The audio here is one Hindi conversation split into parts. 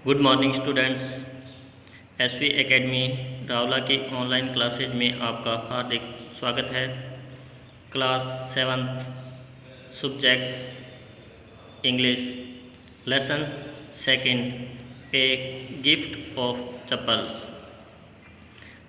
Good morning students. SV academy Rawla की ऑनलाइन क्लासेज में आपका हार्दिक स्वागत है। Class 7th subject English lesson second a gift of chappals.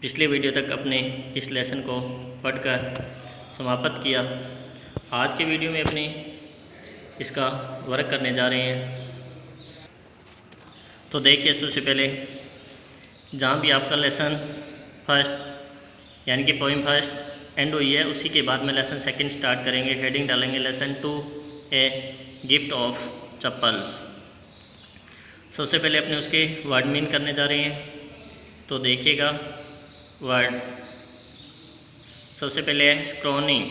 पिछले वीडियो तक अपने इस लेसन को पढ़कर समाप्त किया। आज के वीडियो में अपने इसका वर्क करने जा रहे हैं। तो देखिए, सबसे पहले जहाँ भी आपका लेसन फर्स्ट यानी कि पोइम फर्स्ट एंड हुई है, उसी के बाद में लेसन सेकंड स्टार्ट करेंगे। हेडिंग डालेंगे lesson 2 A gift of chappals. सबसे पहले अपने उसके वर्ड मीन करने जा रहे हैं। तो देखिएगा वर्ड, सबसे पहले है स्क्रॉनिंग,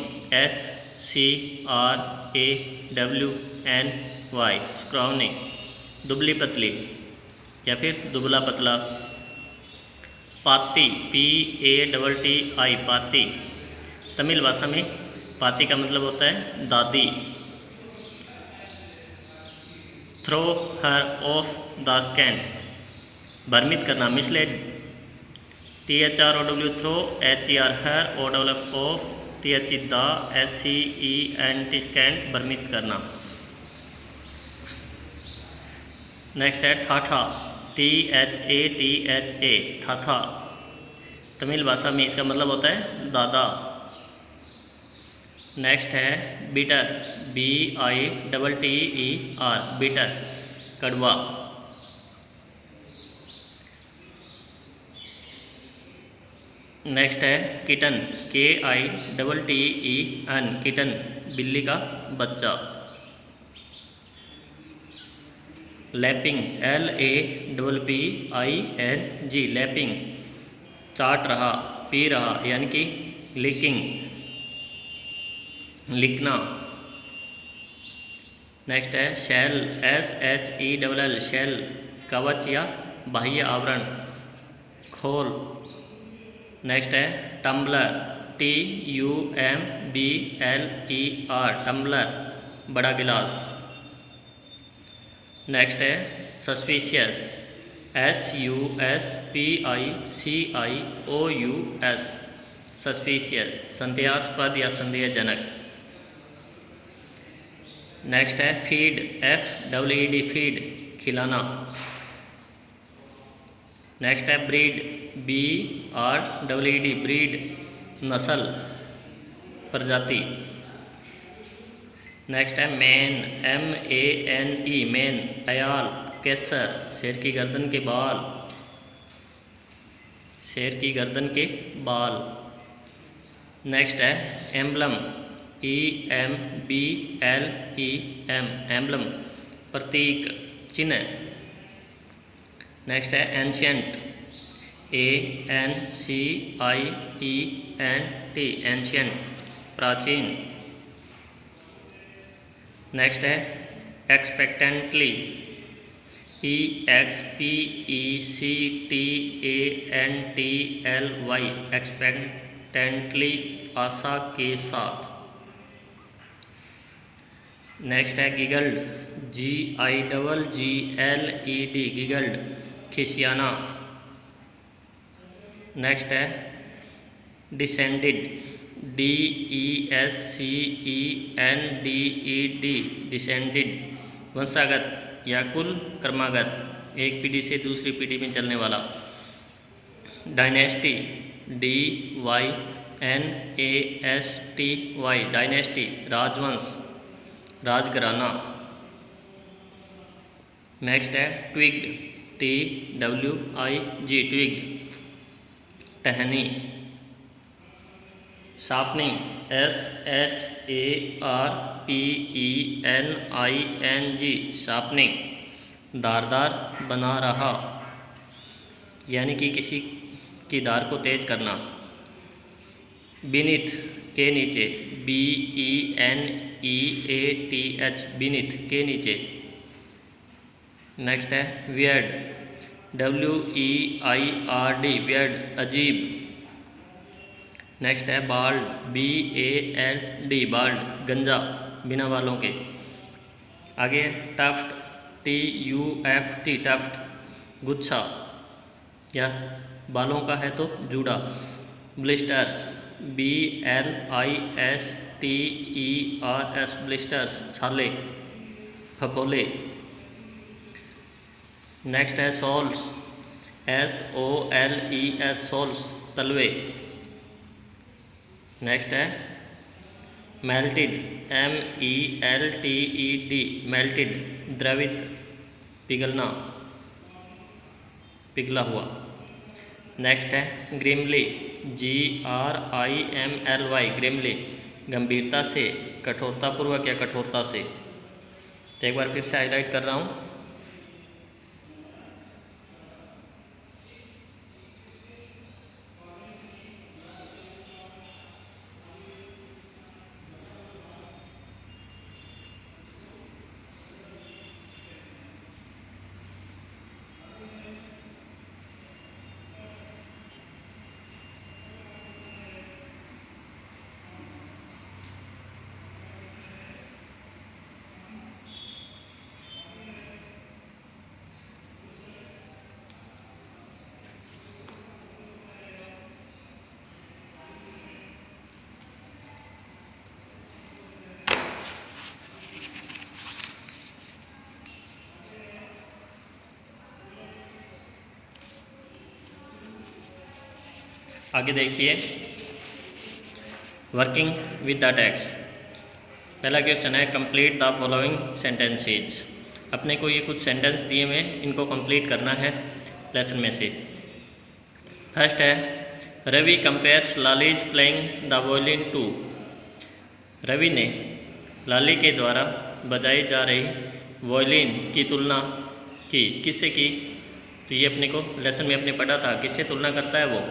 SCRAWNY, स्क्रॉनिंग, दुबली पतली या फिर दुबला पतला। पाती, PATTI, पाती, तमिल भाषा में पाती का मतलब होता है दादी। Throw her off the stand, भ्रमित करना, misled, THROW throw, HER her, OFF off, THE the, SCENT stand, भ्रमित करना। नेक्स्ट है ठाठा, THATHA, थाथा, तमिल भाषा में इसका मतलब होता है दादा। नेक्स्ट है बिटर, BITTER, बिटर, कड़वा। नेक्स्ट है किटन, KITTEN, किटन, बिल्ली का बच्चा। लैपिंग, LAPPING, लैपिंग, चाट रहा, पी रहा यानी कि लिकिंग, लिखना। नेक्स्ट है शेल, SHELL, शेल, कवच या बाह्य आवरण, खोल। नेक्स्ट है टम्बलर, TUMBLER, टम्बलर, बड़ा गिलास। नेक्स्ट है सस्पिशियस, SUSPICIOUS, सस्पिशियस, संदेहास्पद या संदेहजनक। नेक्स्ट है फीड, FEED, फीड, खिलाना। नेक्स्ट है ब्रीड, BREED, ब्रीड, नस्ल, प्रजाति। नेक्स्ट है मैन, MANE, मैन, अयाल, केसर, शेर की गर्दन के बाल, शेर की गर्दन के बाल। नेक्स्ट है एम्बलम, EMBLEM, एम्बलम, प्रतीक, चिन्ह। नेक्स्ट है एंशिएंट, ANCIENT, एंशिएंट, प्राचीन। नेक्स्ट है एक्सपेक्टेंटली, EXPECTANTLY, एक्सपेक्टेंटली, आशा के साथ। नेक्स्ट है गिगल्ड, GIGGLED, गिगल्ड, खिसियाना। नेक्स्ट है डिसेंडेड, DESCENDED, डिसेंडेड, वंशागत या कुल क्रमागत, एक पीढ़ी से दूसरी पीढ़ी में चलने वाला। डायनेस्टी, DYNASTY, डायनेस्टी, राजवंश, राजघराना। नेक्स्ट है ट्विग्ड, TWIG, ट्विग, टहनी। शार्पनिंग, SHARPENING, शार्पनिंग, धारदार बना रहा यानी कि किसी की धार को तेज करना। बीनीथ, के नीचे, BENEATH, बीनीथ, के नीचे। नेक्स्ट है वियर्ड, WEIRD, वियर्ड, अजीब। नेक्स्ट है बाल्ड, BALD, बाल्ड, गंजा, बिना बालों के। आगे टफ्ट, TUFT, टफ्ट, गुच्छा, या बालों का है तो जूड़ा। ब्लिस्टर्स, BLISTERS, ब्लिस्टर्स, छाले, फफोले। नेक्स्ट है सोल्स, SOLES, सोल्स, तलवे। नेक्स्ट है मेल्टेड, MELTED, मेल्टेड, द्रवित, पिघलना, पिघला हुआ। नेक्स्ट है ग्रिमली, GRIMLY, ग्रिमली, गंभीरता से, कठोरतापूर्वक या कठोरता से। तो एक बार फिर से हाईलाइट कर रहा हूँ। आगे देखिए, वर्किंग विद द टेक्स्ट। पहला क्वेश्चन है कंप्लीट द फॉलोइंग सेंटेंसेज। अपने को ये कुछ सेंटेंस दिए हुए, इनको कंप्लीट करना है लेसन में से। फर्स्ट है Ravi compares Lali's playing the violin too. Ravi ने लाली के द्वारा बजाई जा रही वॉयलिन की तुलना की, किससे की? तो ये अपने को लेसन में अपने पढ़ा था, किससे तुलना करता है वो?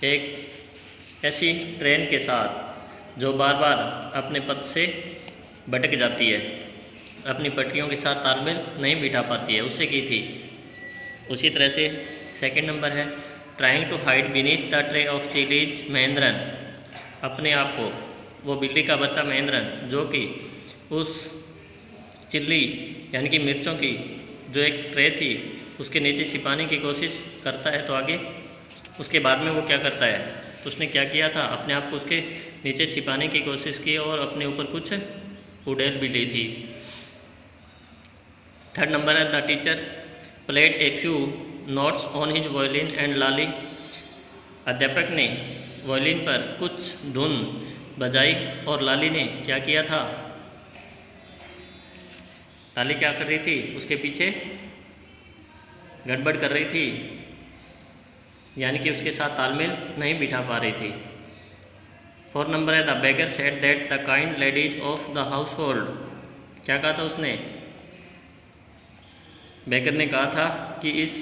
एक ऐसी ट्रेन के साथ जो बार बार अपने पथ से भटक जाती है, अपनी पटरियों के साथ तालमेल नहीं बिठा पाती है, उससे की थी। उसी तरह से सेकंड नंबर है trying to hide beneath the tray of chillies Mahendran. अपने आप को, वो बिल्ली का बच्चा महेंद्रन, जो कि उस चिल्ली यानी कि मिर्चों की जो एक ट्रे थी उसके नीचे छिपाने की कोशिश करता है। तो आगे उसके बाद में वो क्या करता है? तो उसने क्या किया था, अपने आप को उसके नीचे छिपाने की कोशिश की और अपने ऊपर कुछ उड़ेल भी ली थी। थर्ड नंबर है the teacher played a few notes on his violin and Lali. अध्यापक ने वॉयलिन पर कुछ धुन बजाई और लाली ने क्या किया था? लाली क्या कर रही थी? उसके पीछे गड़बड़ कर रही थी, यानी कि उसके साथ तालमेल नहीं बिठा पा रही थी। फोर्थ नंबर है the beggar said that the kind ladies of the house hold. क्या कहा था उसने? बेगर ने कहा था कि इस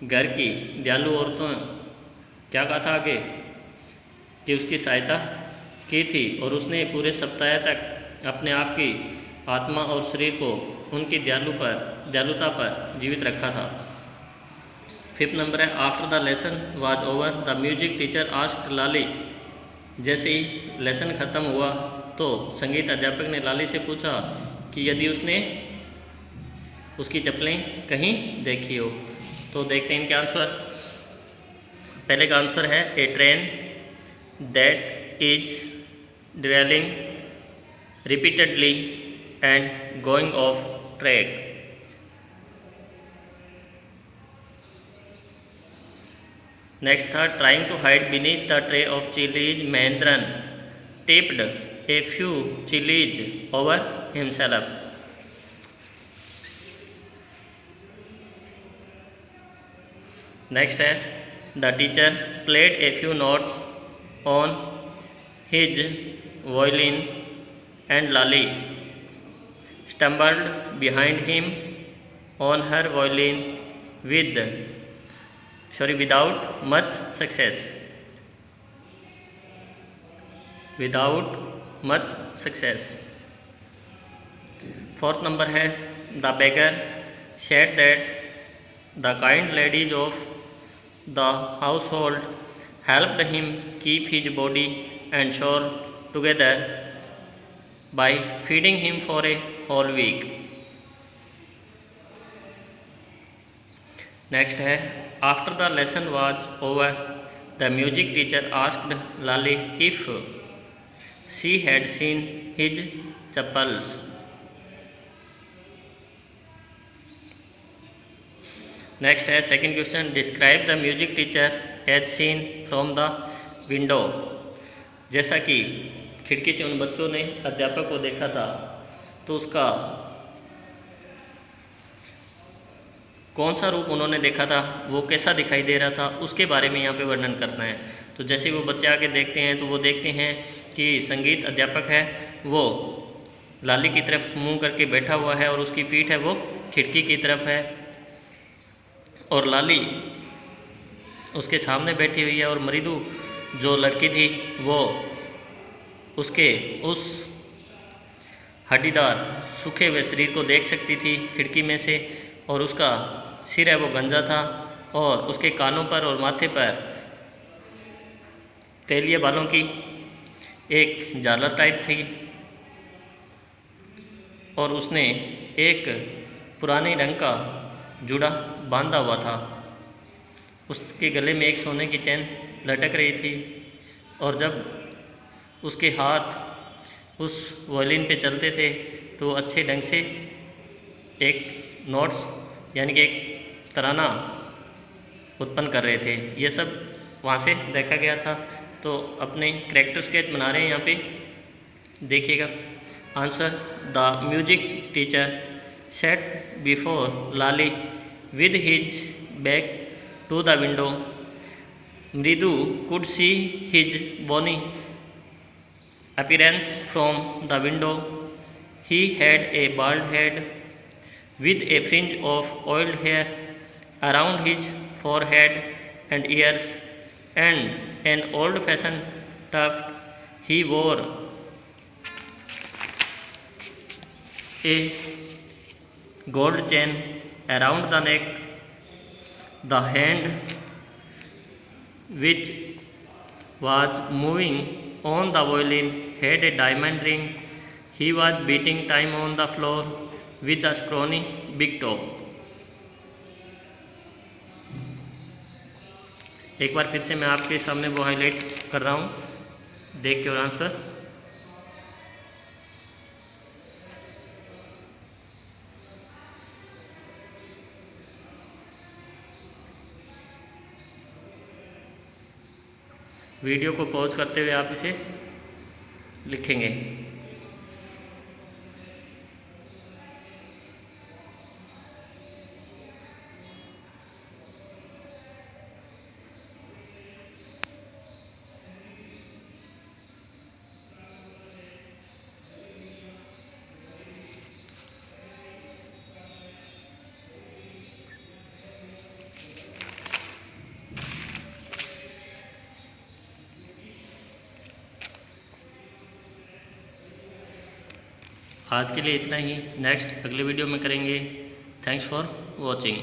घर की दयालु औरतों, क्या कहा था आगे? कि उसकी सहायता की थी और उसने पूरे सप्ताह तक अपने आप की आत्मा और शरीर को उनकी दयालुता पर जीवित रखा था। फिफ्थ नंबर है after the lesson was over the music teacher asked Lali. जैसे ही लेसन ख़त्म हुआ तो संगीत अध्यापक ने लाली से पूछा कि यदि उसने उसकी चप्पलें कहीं देखी हो। तो देखते हैं इनके आंसर। पहले का आंसर है a train that is derailing repeatedly and going off track. Next था trying to hide beneath the tray of chillies Mahendran taped a few chillies over himself. Next है the teacher played a few notes on his violin and Lali stumbled behind him on her violin without much success. Fourth number है the beggar said that the kind ladies of the household helped him keep his body and soul together by feeding him for a whole week. Next है after the lesson was over the music teacher asked Lali if she had seen his chappals. Next है second question describe the music teacher as seen from the window. जैसा कि खिड़की से उन बच्चों ने अध्यापक को देखा था तो उसका कौन सा रूप उन्होंने देखा था, वो कैसा दिखाई दे रहा था, उसके बारे में यहाँ पे वर्णन करना है। तो जैसे वो बच्चे आके देखते हैं तो वो देखते हैं कि संगीत अध्यापक है वो लाली की तरफ मुंह करके बैठा हुआ है और उसकी पीठ है वो खिड़की की तरफ है और लाली उसके सामने बैठी हुई है और मृदु जो लड़की थी वो उसके उस हड्डीदार सूखे हुए शरीर को देख सकती थी खिड़की में से और उसका सिर है वो गंजा था और उसके कानों पर और माथे पर तेलिए बालों की एक झालर टाइप थी और उसने एक पुराने रंग का जूड़ा बांधा हुआ था। उसके गले में एक सोने की चैन लटक रही थी और जब उसके हाथ उस वायलिन पे चलते थे तो अच्छे ढंग से एक नोट्स यानी कि एक तराना उत्पन्न कर रहे थे। ये सब वहाँ से देखा गया था। तो अपने करैक्टर स्केच बना रहे हैं यहाँ पे, देखिएगा। Answer the music teacher sat before Lali with his back to the window. Mridu could see his bony appearance from the window. He had a bald head with a fringe of oiled hair around his forehead and ears, and an old-fashioned tuft. He wore a gold chain around the neck. The hand which was moving on the violin had a diamond ring. He was beating time on the floor with a scrawny big toe. एक बार फिर से मैं आपके सामने वो हाईलाइट कर रहा हूँ, देख के और आंसर। वीडियो को पॉज करते हुए आप इसे लिखेंगे। आज के लिए इतना ही, नेक्स्ट अगले वीडियो में करेंगे। Thanks for watching.